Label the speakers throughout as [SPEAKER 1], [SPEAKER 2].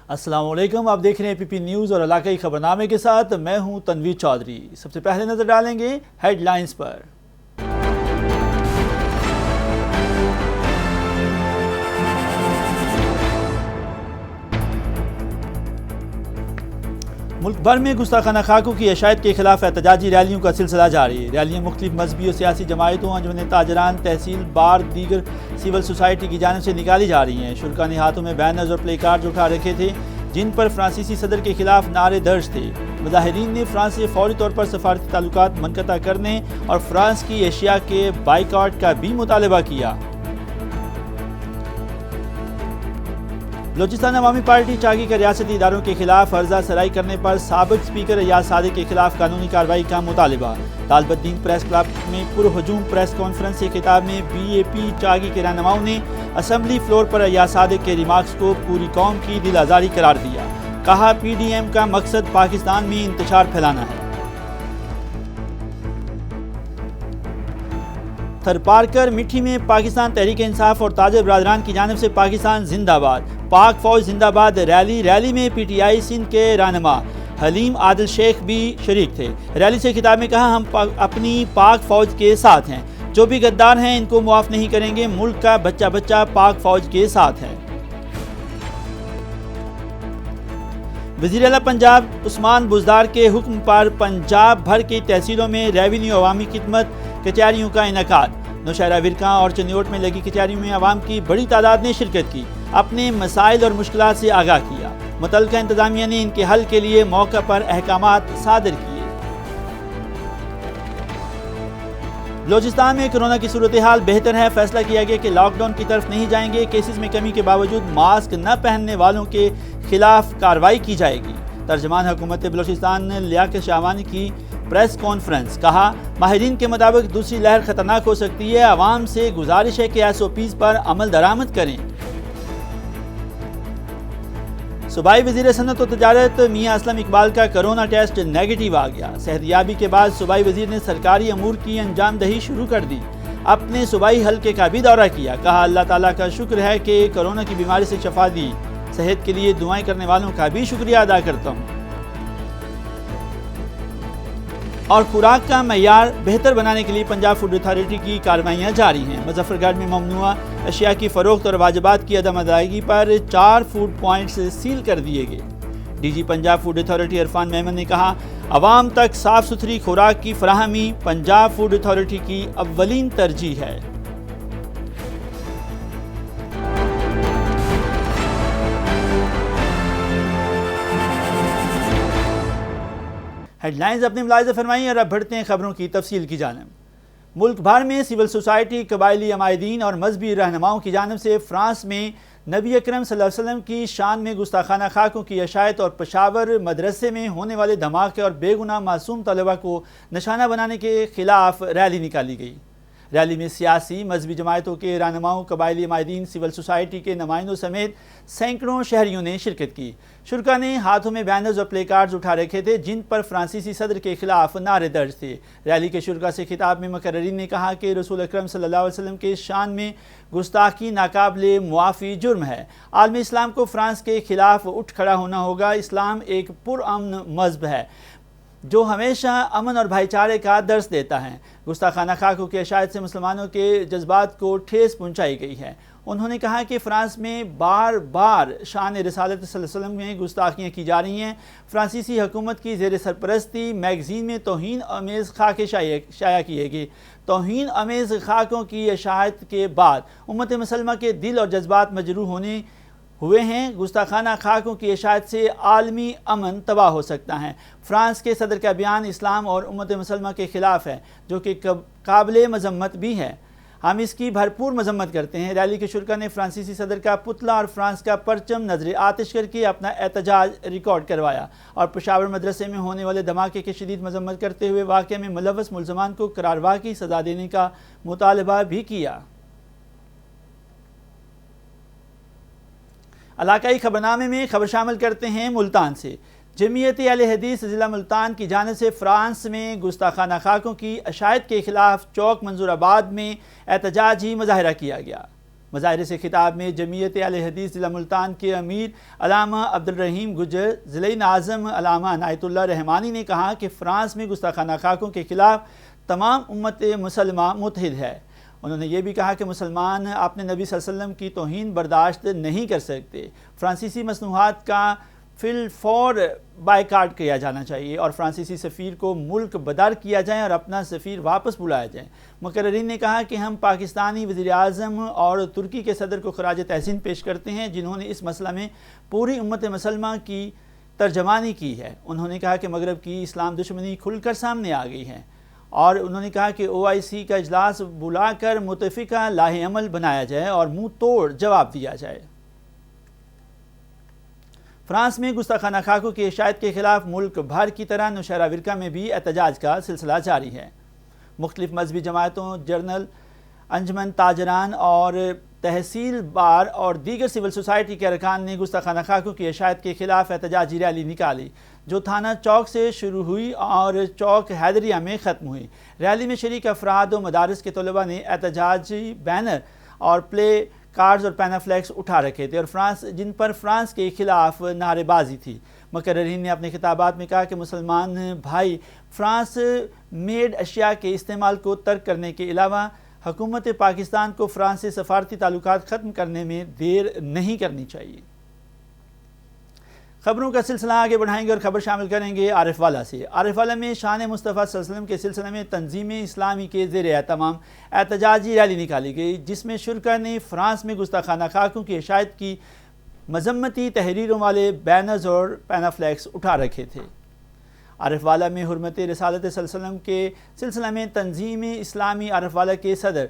[SPEAKER 1] السلام علیکم، آپ دیکھ رہے ہیں پی پی نیوز اور علاقائی خبرنامے کے ساتھ میں ہوں تنویر چودھری۔ سب سے پہلے نظر ڈالیں گے ہیڈ لائنز پر۔ ملک بھر میں گستاخانہ خاکوں کی اشاعت کے خلاف احتجاجی ریلیوں کا سلسلہ جاری ہے۔ ریلیاں مختلف مذہبی اور سیاسی جماعتوں، انجمن تاجران، تحصیل بار دیگر سول سوسائٹی کی جانب سے نکالی جا رہی ہیں۔ شرکاء نے ہاتھوں میں بینرز اور پلے کارڈز اٹھا رکھے تھے جن پر فرانسیسی صدر کے خلاف نعرے درج تھے۔ مظاہرین نے فرانس سے فوری طور پر سفارتی تعلقات منقطع کرنے اور فرانس کی اشیاء کے بائیکاٹ کا بھی مطالبہ کیا۔ بلوچستان عوامی پارٹی چاگی کا ریاستی اداروں کے خلاف عرضہ سرائی کرنے پر سابق اسپیکر ایاز صادق کے خلاف قانونی کارروائی کا مطالبہ۔ طالب الدین پریس کلب میں پرہجوم پریس کانفرنس سے خطاب میں بی اے پی چاگی کے رہنماؤں نے اسمبلی فلور پر ایاز صادق کے ریمارکس کو پوری قوم کی دل آزاری قرار دیا۔ کہا پی ڈی ایم کا مقصد پاکستان میں انتشار پھیلانا ہے۔ تھر پارکر مٹھی میں پاکستان تحریک انصاف اور تاجر برادران کی جانب سے پاکستان زندہ باد، پاک فوج زندہ باد ریلی میں پی ٹی آئی سندھ کے رہنما حلیم عادل شیخ بھی شریک تھے۔ ریلی سے خطاب میں کہا ہم اپنی پاک فوج کے ساتھ ہیں، جو بھی غدار ہیں ان کو معاف نہیں کریں گے، ملک کا بچہ بچہ پاک فوج کے ساتھ ہے۔ وزیر اعلیٰ پنجاب عثمان بزدار کے حکم پر پنجاب بھر کی تحصیلوں میں ریونیو عوامی خدمت کچہریوں کا انعقاد۔ نوشہرہ ورکاں اور چنیوٹ میں لگی کچہریوں میں عوام کی بڑی تعداد نے شرکت کی، اپنے مسائل اور مشکلات سے آگاہ کیا۔ متعلقہ انتظامیہ نے ان کے حل کے لیے موقع پر احکامات صادر کیے۔ بلوچستان میں کورونا کی صورتحال بہتر ہے، فیصلہ کیا گیا کہ لاک ڈاؤن کی طرف نہیں جائیں گے۔ کیسز میں کمی کے باوجود ماسک نہ پہننے والوں کے خلاف کارروائی کی جائے گی۔ ترجمان حکومت بلوچستان نے لیاقت شاہوانی کی پریس کانفرنس، کہا ماہرین کے مطابق دوسری لہر خطرناک ہو سکتی ہے، عوام سے گزارش ہے کہ ایس او پیز پر عمل درآمد کریں۔ صوبائی وزیر صنعت و تجارت میاں اسلم اقبال کا کرونا ٹیسٹ نیگیٹو آ گیا۔ صحتیابی کے بعد صوبائی وزیر نے سرکاری امور کی انجام دہی شروع کر دی۔ اپنے صوبائی حلقے کا بھی دورہ کیا، کہا اللہ تعالیٰ کا شکر ہے کہ کرونا کی بیماری سے شفا دی، صحت کے لیے دعائیں کرنے والوں کا بھی شکریہ ادا کرتا ہوں۔ اور خوراک کا معیار بہتر بنانے کے لیے پنجاب فوڈ اتھارٹی کی کارروائیاں جاری ہیں۔ مظفر گڑھ میں ممنوعہ اشیاء کی فروخت اور واجبات کی عدم ادائیگی پر 4 فوڈ پوائنٹس سیل کر دیے گئے۔ D G Punjab food authority Irfan Muhammad نے کہا عوام تک صاف ستھری خوراک کی فراہمی پنجاب فوڈ اتھارٹی کی اولین ترجیح ہے۔ ہیڈ لائنز اپنے ملاحظہ فرمائیں اور اب بڑھتے ہیں خبروں کی تفصیل کی جانب۔ ملک بھر میں سول سوسائٹی، قبائلی عمائدین اور مذہبی رہنماؤں کی جانب سے فرانس میں نبی اکرم صلی اللہ علیہ وسلم کی شان میں گستاخانہ خاکوں کی اشاعت اور پشاور مدرسے میں ہونے والے دھماکے اور بے گناہ معصوم طلبہ کو نشانہ بنانے کے خلاف ریلی نکالی گئی۔ ریلی میں سیاسی مذہبی جماعتوں کے رہنماؤں، قبائلی عمائدین، سول سوسائٹی کے نمائندوں سمیت سینکڑوں شہریوں نے شرکت کی۔ شرکاء نے ہاتھوں میں بینرز اور پلے کارڈز اٹھا رکھے تھے جن پر فرانسیسی صدر کے خلاف نعرے درج تھے۔ ریلی کے شرکاء سے خطاب میں مقررین نے کہا کہ رسول اکرم صلی اللہ علیہ وسلم کے شان میں گستاخی ناقابل معافی جرم ہے۔ عالم اسلام کو فرانس کے خلاف اٹھ کھڑا ہونا ہوگا۔ اسلام ایک پرامن مذہب ہے جو ہمیشہ امن اور بھائی چارے کا درس دیتا ہے۔ گستاخانہ خاکوں کی اشاعت سے مسلمانوں کے جذبات کو ٹھیس پہنچائی گئی ہے۔ انہوں نے کہا کہ فرانس میں بار بار شان رسالت صلی اللہ علیہ وسلم میں گستاخیاں کی جا رہی ہیں۔ فرانسیسی حکومت کی زیر سرپرستی میگزین میں توہین آمیز خاکیں شائع کیے گئے۔ توہین آمیز خاکوں کی اشاعت کے بعد امت مسلمہ کے دل اور جذبات مجروح ہوئے ہیں۔ گستاخانہ خاکوں کی اشاعت سے عالمی امن تباہ ہو سکتا ہے۔ فرانس کے صدر کا بیان اسلام اور امت مسلمہ کے خلاف ہے، جو کہ قابل مذمت بھی ہے۔ ہم اس کی بھرپور مذمت کرتے ہیں۔ ریلی کے شرکاء نے فرانسیسی صدر کا پتلا اور فرانس کا پرچم نظر آتش کر کے اپنا احتجاج ریکارڈ کروایا اور پشاور مدرسے میں ہونے والے دھماکے کی شدید مذمت کرتے ہوئے واقعے میں ملوث ملزمان کو قرارواہ کی سزا دینے کا مطالبہ بھی کیا۔ علاقائی خبرنامے میں خبر شامل کرتے ہیں ملتان سے۔ جمعیت اہل حدیث ضلع ملتان کی جانب سے فرانس میں گستاخانہ خاکوں کی اشاعت کے خلاف چوک منظور آباد میں احتجاجی مظاہرہ کیا گیا۔ مظاہرے سے خطاب میں جمعیت اہل حدیث ضلع ملتان کے امیر علامہ عبدالرحیم گجر، ضلعی ناظم علامہ عنایت اللہ رحمانی نے کہا کہ فرانس میں گستاخانہ خاکوں کے خلاف تمام امت مسلمہ متحد ہے۔ انہوں نے یہ بھی کہا کہ مسلمان اپنے نبی صلی اللہ علیہ وسلم کی توہین برداشت نہیں کر سکتے۔ فرانسیسی مصنوعات کا فی الفور بائیکاٹ کیا جانا چاہیے اور فرانسیسی سفیر کو ملک بدر کیا جائے اور اپنا سفیر واپس بلایا جائے۔ مقررین نے کہا کہ ہم پاکستانی وزیر اعظم اور ترکی کے صدر کو خراج تحسین پیش کرتے ہیں جنہوں نے اس مسئلہ میں پوری امت مسلمہ کی ترجمانی کی ہے۔ انہوں نے کہا کہ مغرب کی اسلام دشمنی کھل کر سامنے آ گئی ہے اور انہوں نے کہا کہ OIC کا اجلاس بلا کر متفقہ لاہ عمل بنایا جائے اور منہ توڑ جواب دیا جائے۔ فرانس میں گستاخانہ خاکوں کی اشاعت کے خلاف ملک بھر کی طرح نوشہرہ ورقہ میں بھی احتجاج کا سلسلہ جاری ہے۔ مختلف مذہبی جماعتوں، جرنل، انجمن تاجران اور تحصیل بار اور دیگر سول سوسائٹی کے ارکان نے گستاخانہ خاکوں کی اشاعت کے خلاف احتجاجی ریلی نکالی جو تھانہ چوک سے شروع ہوئی اور چوک حیدریہ میں ختم ہوئی۔ ریلی میں شریک افراد و مدارس کے طلباء نے احتجاجی بینر اور پلے کارڈز اور پینافلیکس اٹھا رکھے تھے اور جن پر فرانس کے خلاف نعرے بازی تھی۔ مقررین نے اپنے خطابات میں کہا کہ مسلمان بھائی فرانس میڈ اشیاء کے استعمال کو ترک کرنے کے علاوہ حکومت پاکستان کو فرانس سے سفارتی تعلقات ختم کرنے میں دیر نہیں کرنی چاہیے۔ خبروں کا سلسلہ آگے بڑھائیں گے اور خبر شامل کریں گے عارف والا سے۔ عارف والا میں شان مصطفیٰ صلی اللہ علیہ وسلم کے سلسلے میں تنظیم اسلامی کے زیر اہتمام احتجاجی ریلی نکالی گئی جس میں شرکاء نے فرانس میں گستاخانہ خاکوں کی اشاعت کی مذمتی تحریروں والے بینرز اور پینافلیکس اٹھا رکھے تھے۔ عارف والا میں حرمت رسالت صلی اللہ علیہ وسلم کے سلسلہ میں تنظیم اسلامی عارف والا کے صدر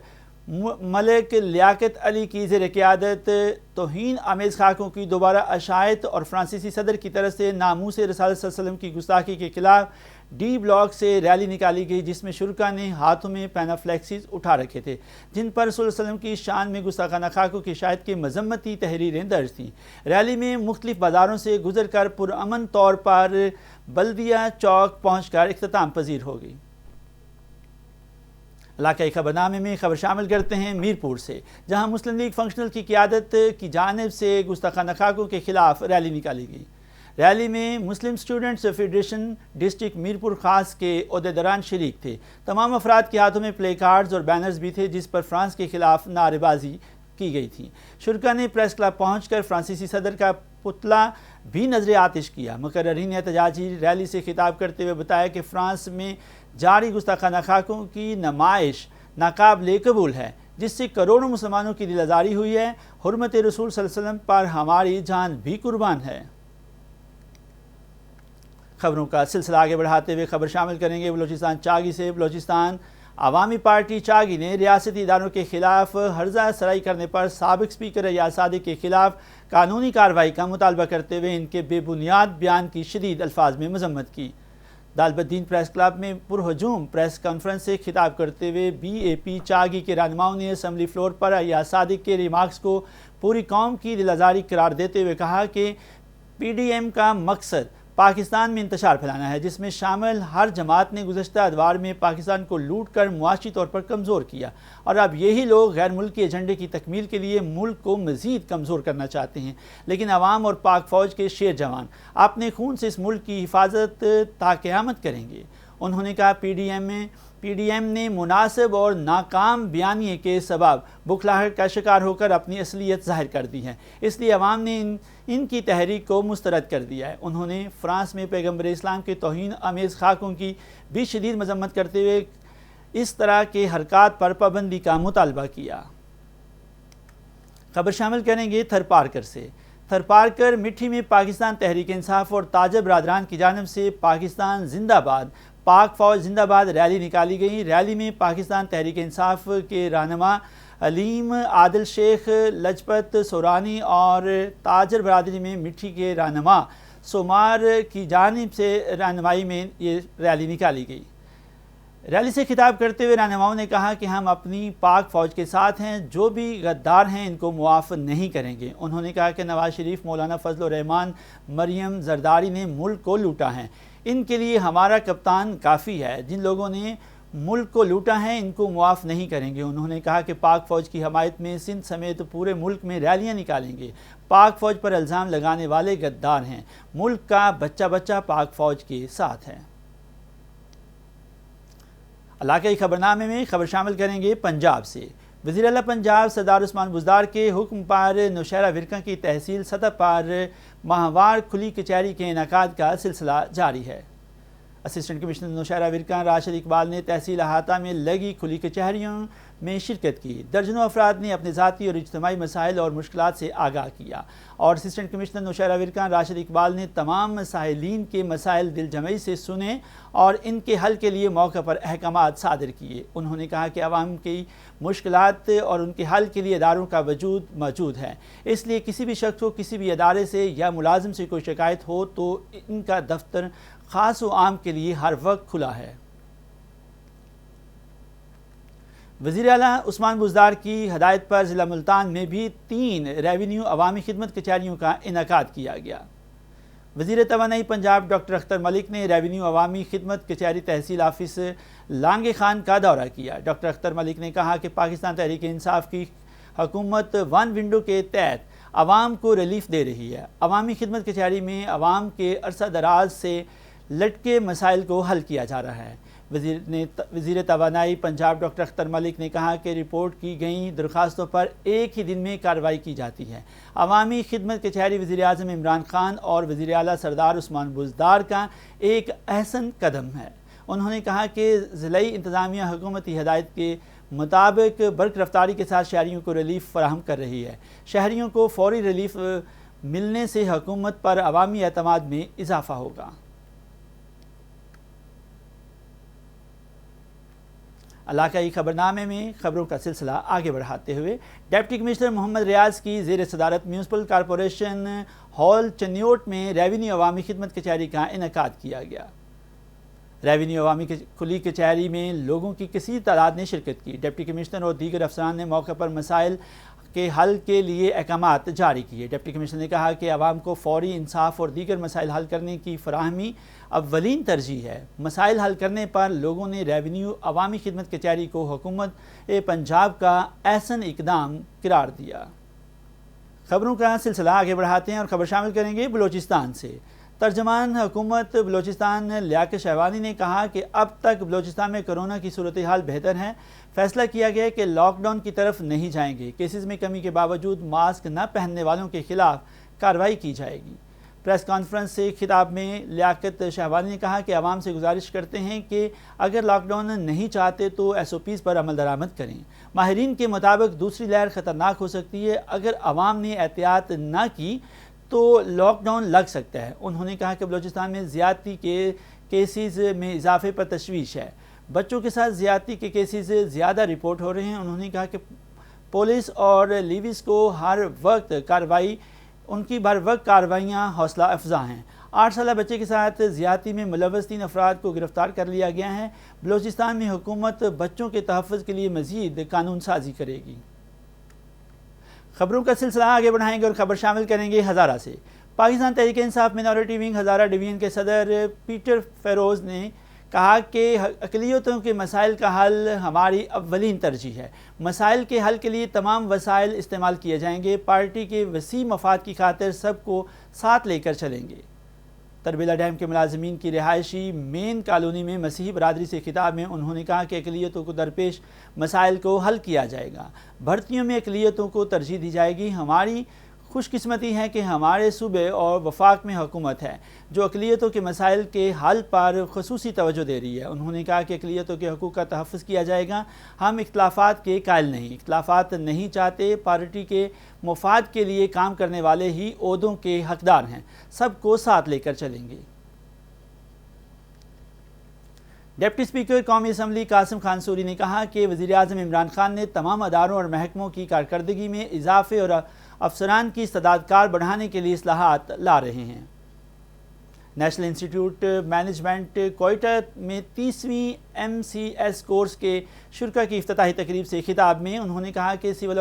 [SPEAKER 1] ملک لیاقت علی کی زیر قیادت توہین آمیز خاکوں کی دوبارہ اشاعت اور فرانسیسی صدر کی طرف سے ناموس رسالت صلی اللہ علیہ وسلم کی گستاخی کے خلاف ڈی بلاک سے ریلی نکالی گئی جس میں شرکاء نے ہاتھوں میں پینافلیکسز اٹھا رکھے تھے جن پر رسول صلی اللہ علیہ وسلم کی شان میں گستاخانہ خاکوں کی اشاعت کی مذمتی تحریریں درج تھیں۔ ریلی میں مختلف بازاروں سے گزر کر پرامن طور پر بلدیہ چوک پہنچ کر اختتام پذیر ہو گئی۔ علاقائی خبرنامے میں خبر شامل کرتے ہیں میرپور سے، جہاں مسلم لیگ فنکشنل کی قیادت کی جانب سے گستاخانہ خاکوں کے خلاف ریلی نکالی گئی۔ ریلی میں مسلم اسٹوڈنٹس فیڈریشن ڈسٹرکٹ میرپور خاص کے عہدیداران شریک تھے۔ تمام افراد کے ہاتھوں میں پلے کارڈز اور بینرز بھی تھے جس پر فرانس کے خلاف نعرے بازی کی گئی تھی۔ شرکاء نے پریس کلب پہنچ کر فرانسیسی صدر کا پتلا بھی نظر آتش کیا۔ مقررین نے احتجاجی ریلی سے خطاب کرتے ہوئے بتایا کہ فرانس میں جاری گستاخانہ خاکوں کی نمائش ناقابل قبول ہے جس سے کروڑوں مسلمانوں کی دل آزاری ہوئی ہے۔ حرمت رسول صلی اللہ علیہ وسلم پر ہماری جان بھی قربان ہے۔ خبروں کا سلسلہ آگے بڑھاتے ہوئے خبر شامل کریں گے بلوچستان چاگی سے۔ بلوچستان عوامی پارٹی چاگی نے ریاستی اداروں کے خلاف ہرزہ سرائی کرنے پر سابق اسپیکر ایاز صادق کے خلاف قانونی کارروائی کا مطالبہ کرتے ہوئے ان کے بے بنیاد بیان کی شدید الفاظ میں مذمت کی۔ دالب الدین پریس کلب میں پرہجوم پریس کانفرنس سے خطاب کرتے ہوئے BAP چاگی کے رہنماؤں نے اسمبلی فلور پر ایاز صادق کے ریمارکس کو پوری قوم کی دل آزاری قرار دیتے ہوئے کہا کہ PDM کا مقصد پاکستان میں انتشار پھیلانا ہے جس میں شامل ہر جماعت نے گزشتہ ادوار میں پاکستان کو لوٹ کر معاشی طور پر کمزور کیا اور اب یہی لوگ غیر ملکی ایجنڈے کی تکمیل کے لیے ملک کو مزید کمزور کرنا چاہتے ہیں، لیکن عوام اور پاک فوج کے شیر جوان اپنے خون سے اس ملک کی حفاظت تا قیامت کریں گے۔ انہوں نے کہا PDM نے مناسب اور ناکام بیانیے کے سبب بکھلاہٹ کا شکار ہو کر اپنی اصلیت ظاہر کر دی ہے، اس لیے عوام نے ان کی تحریک کو مسترد کر دیا ہے۔ انہوں نے فرانس میں پیغمبر اسلام کے توہین آمیز خاکوں کی بھی شدید مذمت کرتے ہوئے اس طرح کے حرکات پر پابندی کا مطالبہ کیا۔ خبر شامل کریں گے تھرپارکر سے۔ تھرپارکر مٹھی میں پاکستان تحریک انصاف اور تاجر برادران کی جانب سے پاکستان زندہ باد، پاک فوج زندہ باد ریلی نکالی گئی۔ ریلی میں پاکستان تحریک انصاف کے رہنما علیم عادل شیخ لجپت سورانی اور تاجر برادری میں مٹھی کے رہنما سومار کی جانب سے رہنمائی میں یہ ریلی نکالی گئی۔ ریلی سے خطاب کرتے ہوئے رہنماؤں نے کہا کہ ہم اپنی پاک فوج کے ساتھ ہیں، جو بھی غدار ہیں ان کو معاف نہیں کریں گے۔ انہوں نے کہا کہ نواز شریف، مولانا فضل الرحمان، مریم زرداری نے ملک کو لوٹا ہے، ان کے لیے ہمارا کپتان کافی ہے۔ جن لوگوں نے ملک کو لوٹا ہے، ان کو معاف نہیں کریں گے۔ انہوں نے کہا کہ پاک فوج کی حمایت میں سندھ سمیت پورے ملک میں ریلیاں نکالیں گے۔ پاک فوج پر الزام لگانے والے غدار ہیں۔ ملک کا بچہ بچہ پاک فوج کے ساتھ ہے۔ علاقائی خبرنامے میں خبر شامل کریں گے پنجاب سے۔ وزیر اعلیٰ پنجاب سردار عثمان بزدار کے حکم پر نوشہرہ ورکاں کی تحصیل سطح پر ماہوار کھلی کچہری کے انعقاد کا سلسلہ جاری ہے۔ اسسٹنٹ کمشنر نوشہرہ ورکاں راشد اقبال نے تحصیل احاطہ میں لگی کھلی کچہریوں میں شرکت کی۔ درجنوں افراد نے اپنے ذاتی اور اجتماعی مسائل اور مشکلات سے آگاہ کیا، اور اسسٹنٹ کمشنر نوشہرہ ورکاں راشد اقبال نے تمام مسائلین کے مسائل دل جمعی سے سنے اور ان کے حل کے لیے موقع پر احکامات صادر کیے۔ انہوں نے کہا کہ عوام کی مشکلات اور ان کے حل کے لیے اداروں کا وجود موجود ہے، اس لیے کسی بھی شخص کو کسی بھی ادارے سے یا ملازم سے کوئی شکایت ہو تو ان کا دفتر خاص و عام کے لیے ہر وقت کھلا ہے۔ وزیر اعلیٰ عثمان بزدار کی ہدایت پر ضلع ملتان میں بھی 3 ریونیو عوامی خدمت کچہریوں کا انعقاد کیا گیا۔ وزیر توانائی پنجاب ڈاکٹر اختر ملک نے ریونیو عوامی خدمت کچہری تحصیل آفس لانگے خان کا دورہ کیا۔ ڈاکٹر اختر ملک نے کہا کہ پاکستان تحریک انصاف کی حکومت ون ونڈو کے تحت عوام کو ریلیف دے رہی ہے۔ عوامی خدمت کچہری میں عوام کے عرصہ دراز سے لٹکے مسائل کو حل کیا جا رہا ہے۔ وزیر توانائی پنجاب ڈاکٹر اختر ملک نے کہا کہ رپورٹ کی گئی درخواستوں پر ایک ہی دن میں کارروائی کی جاتی ہے۔ عوامی خدمت کچہری وزیر اعظم عمران خان اور وزیر اعلیٰ سردار عثمان بزدار کا ایک احسن قدم ہے۔ انہوں نے کہا کہ ضلعی انتظامیہ حکومتی ہدایت کے مطابق برق رفتاری کے ساتھ شہریوں کو ریلیف فراہم کر رہی ہے۔ شہریوں کو فوری ریلیف ملنے سے حکومت پر عوامی اعتماد میں اضافہ ہوگا۔ علاقائی خبرنامے میں خبروں کا سلسلہ آگے بڑھاتے ہوئے ڈپٹی کمشنر محمد ریاض کی زیر صدارت میونسپل کارپوریشن ہال چنیوٹ میں ریونیو عوامی خدمت کچہری کا انعقاد کیا گیا۔ ریونیو عوامی کھلی کچہری میں لوگوں کی کثیر تعداد نے شرکت کی۔ ڈپٹی کمشنر اور دیگر افسران نے موقع پر مسائل کے حل کے لیے احکامات جاری کیے۔ ڈپٹی کمشنر نے کہا کہ عوام کو فوری انصاف اور دیگر مسائل حل کرنے کی فراہمی اولین ترجیح ہے۔ مسائل حل کرنے پر لوگوں نے ریونیو عوامی خدمت کچہری کو حکومت پنجاب کا احسن اقدام قرار دیا۔ خبروں کا سلسلہ آگے بڑھاتے ہیں اور خبر شامل کریں گے بلوچستان سے۔ ترجمان حکومت بلوچستان لیاقت شہوانی نے کہا کہ اب تک بلوچستان میں کرونا کی صورتحال بہتر ہے۔ فیصلہ کیا گیا کہ لاک ڈاؤن کی طرف نہیں جائیں گے۔ کیسز میں کمی کے باوجود ماسک نہ پہننے والوں کے خلاف کارروائی کی جائے گی۔ پریس کانفرنس سے خطاب میں لیاقت شہوانی نے کہا کہ عوام سے گزارش کرتے ہیں کہ اگر لاک ڈاؤن نہیں چاہتے تو SOPs پر عمل درآمد کریں۔ ماہرین کے مطابق دوسری لہر خطرناک ہو سکتی ہے۔ اگر عوام نے احتیاط نہ کی تو لاک ڈاؤن لگ سکتا ہے۔ انہوں نے کہا کہ بلوچستان میں زیادتی کے کیسز میں اضافے پر تشویش ہے۔ بچوں کے ساتھ زیادتی کے کیسز زیادہ رپورٹ ہو رہے ہیں۔ انہوں نے کہا کہ پولیس اور لیویز کو ان کی بر وقت کارروائیاں حوصلہ افزا ہیں۔ 8 سالہ بچے کے ساتھ زیادتی میں ملوث 3 افراد کو گرفتار کر لیا گیا ہے۔ بلوچستان میں حکومت بچوں کے تحفظ کے لیے مزید قانون سازی کرے گی۔ خبروں کا سلسلہ آگے بڑھائیں گے اور خبر شامل کریں گے ہزارہ سے۔ Pakistan Tehreek Insaf minority wing Hazara division کے صدر پیٹر فیروز نے کہا کہ اقلیتوں کے مسائل کا حل ہماری اولین ترجیح ہے۔ مسائل کے حل کے لیے تمام وسائل استعمال کیے جائیں گے۔ پارٹی کے وسیع مفاد کی خاطر سب کو ساتھ لے کر چلیں گے۔ تربیلا ڈیم کے ملازمین کی رہائشی مین کالونی میں مسیحی برادری سے خطاب میں انہوں نے کہا کہ اقلیتوں کو درپیش مسائل کو حل کیا جائے گا۔ بھرتیوں میں اقلیتوں کو ترجیح دی جائے گی۔ ہماری خوش قسمتی ہے کہ ہمارے صوبے اور وفاق میں حکومت ہے جو اقلیتوں کے مسائل کے حل پر خصوصی توجہ دے رہی ہے۔ انہوں نے کہا کہ اقلیتوں کے حقوق کا تحفظ کیا جائے گا۔ ہم اختلافات کے قائل نہیں، اختلافات نہیں چاہتے۔ پارٹی کے مفاد کے لیے کام کرنے والے ہی عہدوں کے حقدار ہیں۔ سب کو ساتھ لے کر چلیں گے۔ ڈپٹی اسپیکر قومی اسمبلی قاسم خان سوری نے کہا کہ وزیر اعظم عمران خان نے تمام اداروں اور محکموں کی کارکردگی میں اضافے اور افسران کی استعداد کار بڑھانے کے لیے اصلاحات لا رہے ہیں۔ نیشنل انسٹیٹیوٹ مینجمنٹ کوئٹہ میں 30ویں MCS کورس کے شرکاء کی افتتاحی تقریب سے خطاب میں انہوں نے کہا کہ سول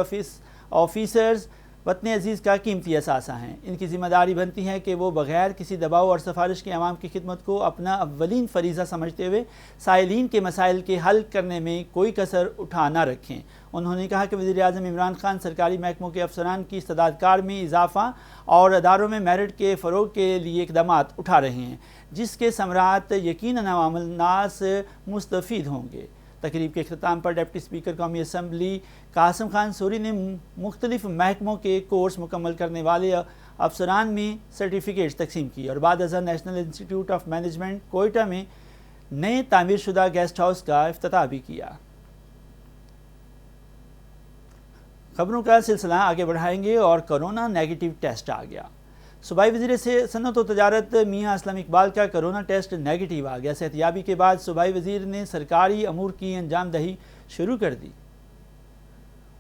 [SPEAKER 1] آفیسرز وطن عزیز کا قیمتی اثاثہ ہیں۔ ان کی ذمہ داری بنتی ہے کہ وہ بغیر کسی دباؤ اور سفارش کے عوام کی خدمت کو اپنا اولین فریضہ سمجھتے ہوئے سائلین کے مسائل کے حل کرنے میں کوئی کسر اٹھا نہ رکھیں۔ انہوں نے کہا کہ وزیر اعظم عمران خان سرکاری محکموں کے افسران کی استعداد کار میں اضافہ اور اداروں میں میرٹ کے فروغ کے لیے اقدامات اٹھا رہے ہیں، جس کے ثمرات یقیناً عوام الناس مستفید ہوں گے۔ تقریب کے اختتام پر ڈپٹی اسپیکر قومی اسمبلی قاسم خان سوری نے مختلف محکموں کے کورس مکمل کرنے والے افسران میں سرٹیفکیٹس تقسیم کی اور بعد ازاں نیشنل انسٹی ٹیوٹ آف مینجمنٹ کوئٹہ میں نئے تعمیر شدہ گیسٹ ہاؤس کا افتتاح بھی کیا۔ خبروں کا سلسلہ آگے بڑھائیں گے اور کرونا نیگیٹو ٹیسٹ آ گیا۔ صوبائی وزیر صنعت و تجارت میاں اسلم اقبال کا کرونا ٹیسٹ نیگیٹو آ گیا۔ صحتیابی کے بعد صوبائی وزیر نے سرکاری امور کی انجام دہی شروع کر دی۔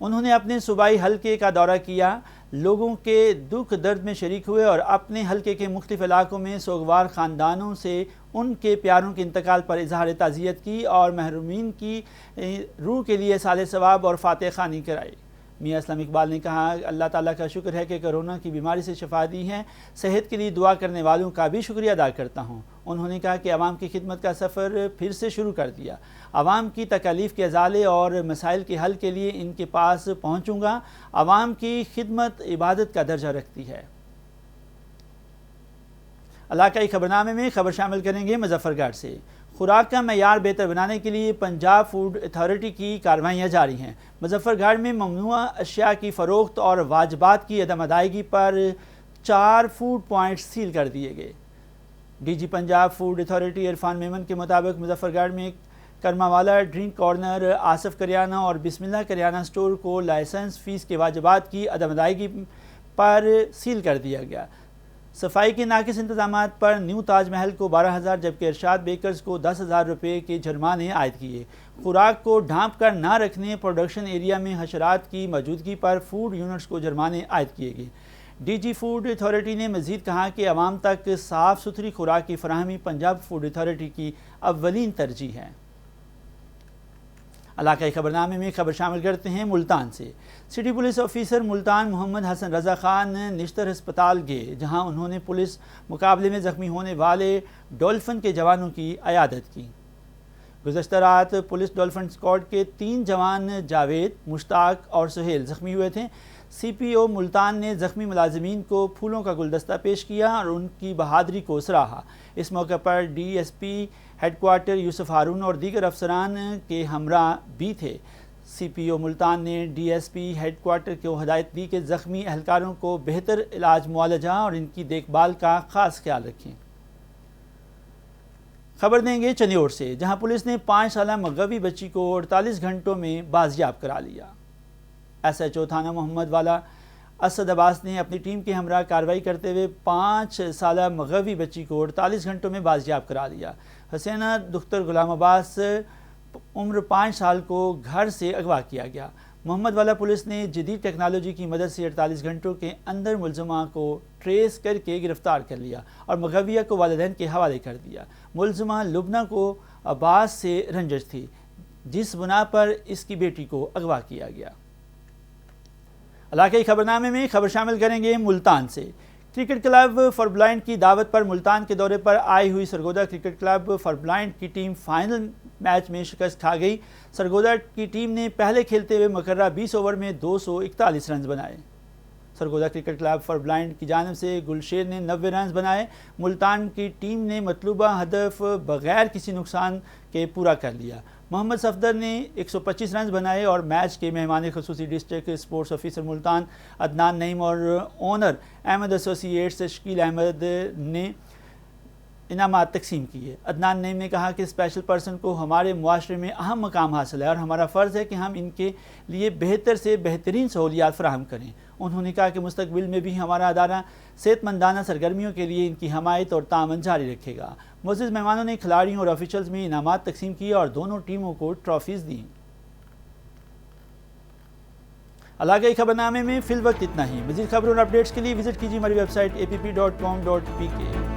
[SPEAKER 1] انہوں نے اپنے صوبائی حلقے کا دورہ کیا، لوگوں کے دکھ درد میں شریک ہوئے اور اپنے حلقے کے مختلف علاقوں میں سوگوار خاندانوں سے ان کے پیاروں کے انتقال پر اظہار تعزیت کی اور محرومین کی روح کے لیے سال ثواب اور فاتح خوانی کرائی۔ میاں اسلم اقبال نے کہا، اللہ تعالیٰ کا شکر ہے کہ کرونا کی بیماری سے شفا دی ہے، صحت کے لیے دعا کرنے والوں کا بھی شکریہ ادا کرتا ہوں۔ انہوں نے کہا کہ عوام کی خدمت کا سفر پھر سے شروع کر دیا، عوام کی تکالیف کے ازالے اور مسائل کے حل کے لیے ان کے پاس پہنچوں گا۔ عوام کی خدمت عبادت کا درجہ رکھتی ہے۔ علاقائی خبرنامے میں خبر شامل کریں گے مظفر گڑھ سے۔ خوراک کا معیار بہتر بنانے کے لیے پنجاب فوڈ اتھارٹی کی کارروائیاں جاری ہیں۔ مظفر گڑھ میں ممنوعہ اشیاء کی فروخت اور واجبات کی عدم ادائیگی پر 4 فوڈ پوائنٹس سیل کر دیے گئے۔ D G Punjab food authority Irfan Memon کے مطابق مظفر گڑھ میں کرما والا ڈرنک کارنر، آصف کریانہ اور بسم اللہ کریانہ سٹور کو لائسنس فیس کے واجبات کی عدم ادائیگی پر سیل کر دیا گیا۔ صفائی کے ناقص انتظامات پر نیو تاج محل کو 12,000 جبکہ ارشاد بیکرز کو 10,000 روپے کے جرمانے عائد کیے۔ خوراک کو ڈھانپ کر نہ رکھنے، پروڈکشن ایریا میں حشرات کی موجودگی پر فوڈ یونٹس کو جرمانے عائد کیے گئے۔ ڈی جی فوڈ اتھارٹی نے مزید کہا کہ عوام تک صاف ستھری خوراک کی فراہمی پنجاب فوڈ اتھارٹی کی اولین ترجیح ہے۔ علاقائی خبرنامے میں خبر شامل کرتے ہیں ملتان سے۔ سٹی پولیس آفیسر ملتان محمد حسن رضا خان نشتر ہسپتال گئے، جہاں انہوں نے پولیس مقابلے میں زخمی ہونے والے ڈولفن کے جوانوں کی عیادت کی۔ گزشتہ رات پولیس ڈولفن اسکواڈ کے 3 جوان جاوید، مشتاق اور سہیل زخمی ہوئے تھے۔ سی پی او ملتان نے زخمی ملازمین کو پھولوں کا گلدستہ پیش کیا اور ان کی بہادری کو سراہا۔ اس موقع پر D S P headquarter Yousuf Haroon اور دیگر افسران کے ہمراہ بھی تھے۔ سی پی او ملتان نے D S P headquarter کو ہدایت دی کہ زخمی اہلکاروں کو بہتر علاج معالجہ اور ان کی دیکھ بھال کا خاص خیال رکھیں۔ خبر دیں گے چنیوڑ سے، جہاں پولیس نے 5 سالہ مغوی بچی کو 48 گھنٹوں میں بازیاب کرا لیا۔ ایس ایچ او تھانہ محمد والا اسد عباس نے اپنی ٹیم کے ہمراہ کارروائی کرتے ہوئے 5 سالہ مغوی بچی کو 48 گھنٹوں میں بازیاب کرا لیا۔ حسینہ دختر غلام عباس عمر 5 سال کو گھر سے اغوا کیا گیا۔ محمد والا پولیس نے جدید ٹیکنالوجی کی مدد سے 48 گھنٹوں کے اندر ملزمہ کو ٹریس کر کے گرفتار کر لیا اور مغویہ کو والدین کے حوالے کر دیا۔ ملزمہ لبنہ کو عباس سے رنجش تھی، جس بنا پر اس کی بیٹی کو اغوا کیا گیا۔ علاقائی خبرنامے میں خبر شامل کریں گے ملتان سے۔ کرکٹ کلب فار بلائنڈ کی دعوت پر ملتان کے دورے پر آئی ہوئی Sargodha cricket club for blind کی ٹیم فائنل میچ میں شکست کھا گئی۔ سرگودا کی ٹیم نے پہلے کھیلتے ہوئے مقررہ 20 اوور میں 241 رنز بنائے۔ Sargodha cricket club for blind کی جانب سے گلشیر نے 90 رنز بنائے۔ ملتان کی ٹیم نے مطلوبہ ہدف بغیر کسی نقصان کے پورا کر لیا۔ محمد صفدر نے 125 رنز بنائے اور میچ کے مہمان خصوصی district sports officer Multan Adnan Naeem اور اونر احمد ایسوسی ایٹس شکیل احمد نے انعامات تقسیم کیے۔ عدنان نعیم نے کہا کہ اسپیشل پرسن کو ہمارے معاشرے میں اہم مقام حاصل ہے اور ہمارا فرض ہے کہ ہم ان کے لیے بہتر سے بہترین سہولیات فراہم کریں۔ انہوں نے کہا کہ مستقبل میں بھی ہمارا ادارہ صحت مندانہ سرگرمیوں کے لیے ان کی حمایت اور تعاون جاری رکھے گا۔ معزز مہمانوں نے کھلاڑیوں اور آفیشلز میں انعامات تقسیم کیے اور دونوں ٹیموں کو ٹرافیز دیں۔ علاقائی خبرنامے میں فی الوقت اتنا ہی۔ مزید خبروں اور اپڈیٹس کے لیے وزٹ کیجیے ہماری ویب سائٹ app.com.pk۔